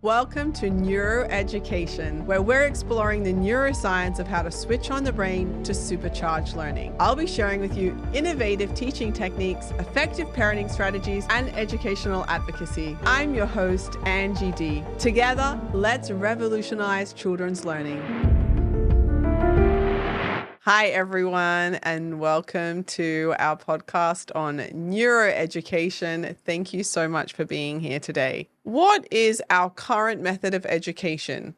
Welcome to Neuroeducation, where we're exploring the neuroscience of how to switch on the brain to supercharge learning. I'll be sharing with you innovative teaching techniques, effective parenting strategies, and educational advocacy. I'm your host, Angie D. Together, let's revolutionize children's learning. Hi, everyone, and welcome to our podcast on neuroeducation. Thank you so much for being here today. What is our current method of education?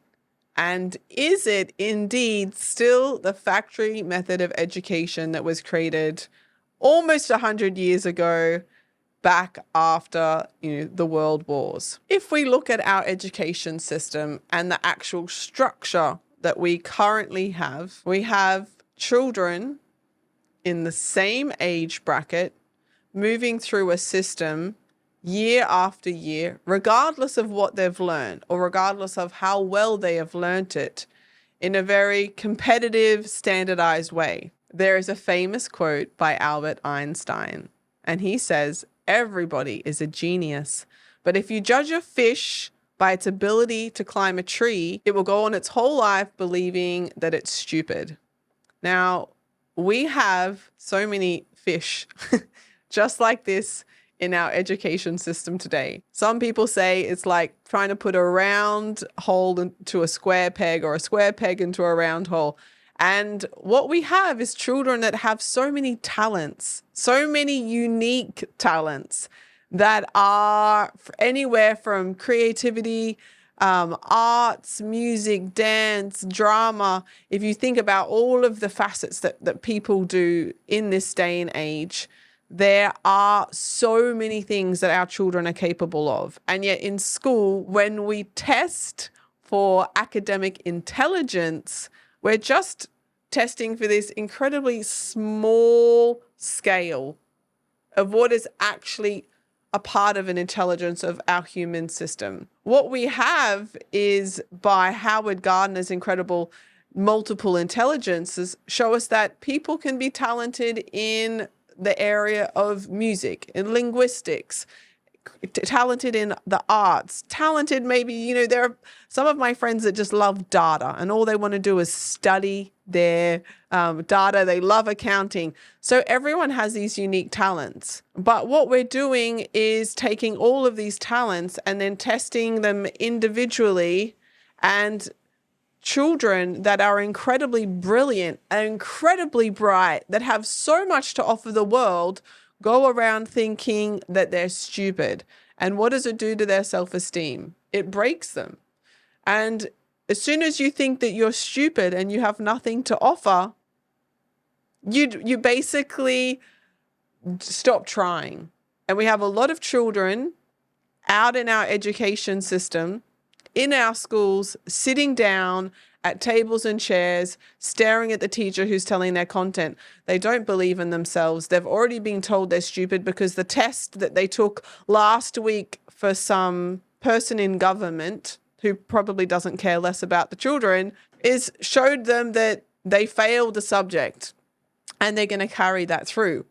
And is it indeed still the factory method of education that was created almost 100 years ago, back after the world wars? If we look at our education system and the actual structure that we currently have, we have children in the same age bracket moving through a system year after year, regardless of what they've learned or regardless of how well they have learnt it, in a very competitive, standardized way. There is a famous quote by Albert Einstein, and he says, "Everybody is a genius, but if you judge a fish by its ability to climb a tree, it will go on its whole life believing that it's stupid." Now, we have so many fish just like this in our education system today. Some people say it's like trying to put a round hole into a square peg or a square peg into a round hole. And what we have is children that have so many talents, so many unique talents that are anywhere from creativity, arts, music, dance, drama. If you think about all of the facets that people do in this day and age, there are so many things that our children are capable of. And yet in school, when we test for academic intelligence, we're just testing for this incredibly small scale of what is actually a part of an intelligence of our human system. What we have is, by Howard Gardner's incredible multiple intelligences, show us that people can be talented in the area of music and linguistics, talented in the arts, talented maybe, there are some of my friends that just love data and all they want to do is study their data. They love accounting. So everyone has these unique talents. But what we're doing is taking all of these talents and then testing them individually, and children that are incredibly brilliant and incredibly bright, that have so much to offer the world, go around thinking that they're stupid. And what does it do to their self-esteem? It breaks them. And as soon as you think that you're stupid and you have nothing to offer, you basically stop trying. And we have a lot of children out in our education system, in our schools, sitting down at tables and chairs, staring at the teacher who's telling their content. They don't believe in themselves. They've already been told they're stupid because the test that they took last week for some person in government who probably doesn't care less about the children showed them that they failed the subject and they're going to carry that through.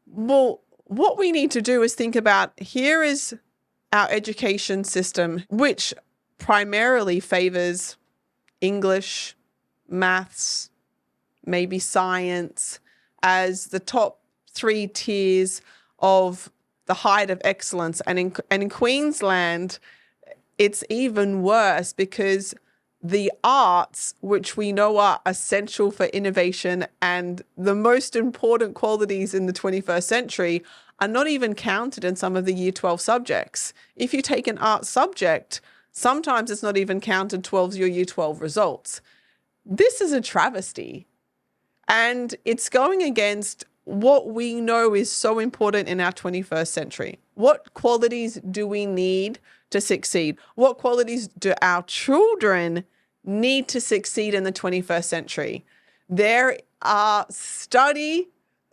Well, what we need to do is think about, here is our education system, which primarily favors English, maths, maybe science as the top 3 tiers of the height of excellence. And in Queensland, it's even worse because the arts, which we know are essential for innovation and the most important qualities in the 21st century, are not even counted in some of the year 12 subjects. If you take an art subject, sometimes it's not even counted towards your year 12 results. This is a travesty. And it's going against what we know is so important in our 21st century. What qualities do we need to succeed? What qualities do our children need to succeed in the 21st century? There are study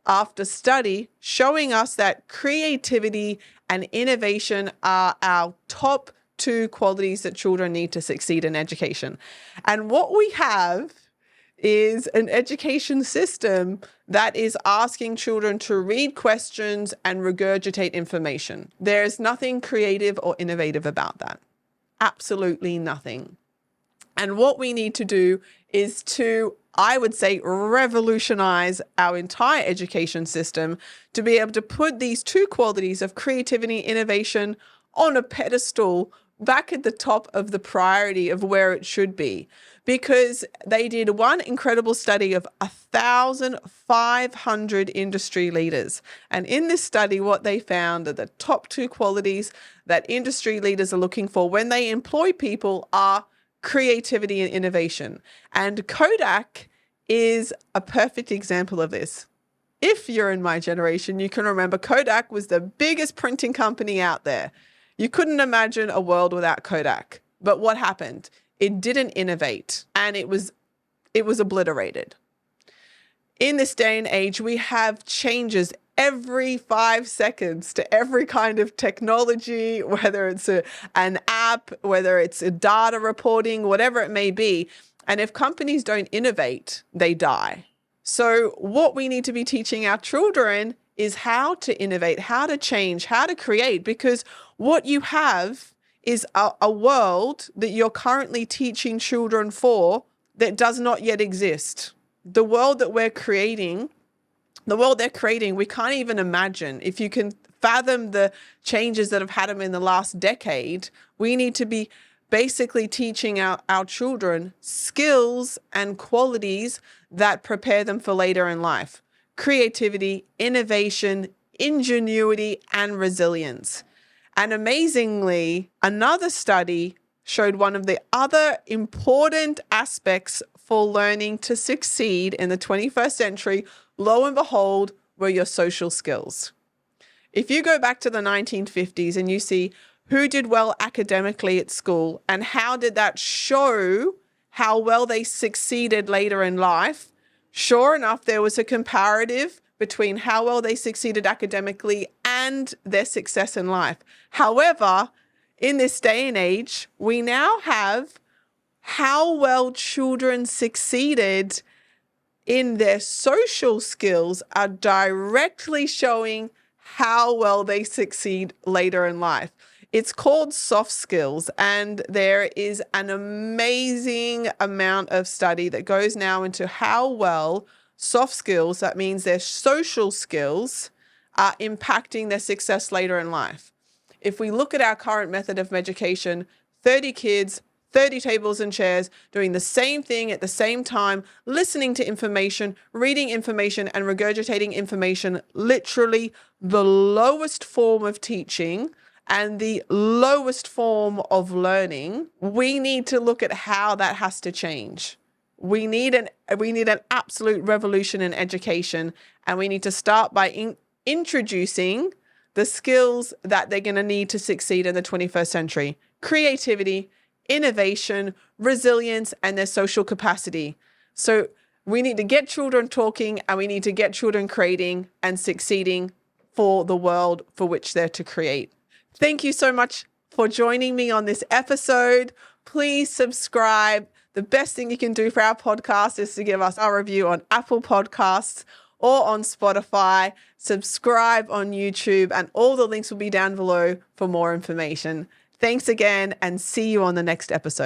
after study showing us that creativity and innovation are our top 2 qualities that children need to succeed in education. And what we have is an education system that is asking children to read questions and regurgitate information. There's nothing creative or innovative about that. absolutely nothing. And what we need to do is to, I would say, revolutionize our entire education system to be able to put these two qualities of creativity, innovation on a pedestal back at the top of the priority of where it should be. Because they did one incredible study of 1,500 industry leaders. And in this study, what they found are the top two qualities that industry leaders are looking for when they employ people are creativity and innovation. And Kodak is a perfect example of this. If you're in my generation, you can remember Kodak was the biggest printing company out there. You couldn't imagine a world without Kodak. But what happened? It didn't innovate, and it was obliterated. In this day and age, we have changes every 5 seconds to every kind of technology, whether it's an app, whether it's a data reporting, whatever it may be. And if companies don't innovate, they die. So what we need to be teaching our children is how to innovate, how to change, how to create, because what you have is a world that you're currently teaching children for that does not yet exist. The world that we're creating, the world they're creating, we can't even imagine. If you can fathom the changes that have had them in the last decade, we need to be basically teaching our children skills and qualities that prepare them for later in life. Creativity, innovation, ingenuity, and resilience. And amazingly, another study showed one of the other important aspects for learning to succeed in the 21st century, lo and behold, were your social skills. If you go back to the 1950s and you see who did well academically at school and how did that show how well they succeeded later in life, sure enough, there was a comparative between how well they succeeded academically and their success in life. However, in this day and age, we now have how well children succeeded in their social skills are directly showing how well they succeed later in life. It's called soft skills, and there is an amazing amount of study that goes now into how well soft skills, that means their social skills, are impacting their success later in life. If we look at our current method of education, 30 kids, 30 tables and chairs, doing the same thing at the same time, listening to information, reading information, and regurgitating information, literally the lowest form of teaching and the lowest form of learning. We need to look at how that has to change. We need an absolute revolution in education, and we need to start by introducing the skills that they're going to need to succeed in the 21st century. Creativity, innovation, resilience, and their social capacity. So we need to get children talking, and we need to get children creating and succeeding for the world for which they're to create. Thank you so much for joining me on this episode. Please subscribe. The best thing you can do for our podcast is to give us a review on Apple Podcasts or on Spotify. Subscribe on YouTube, and all the links will be down below for more information. Thanks again, and see you on the next episode.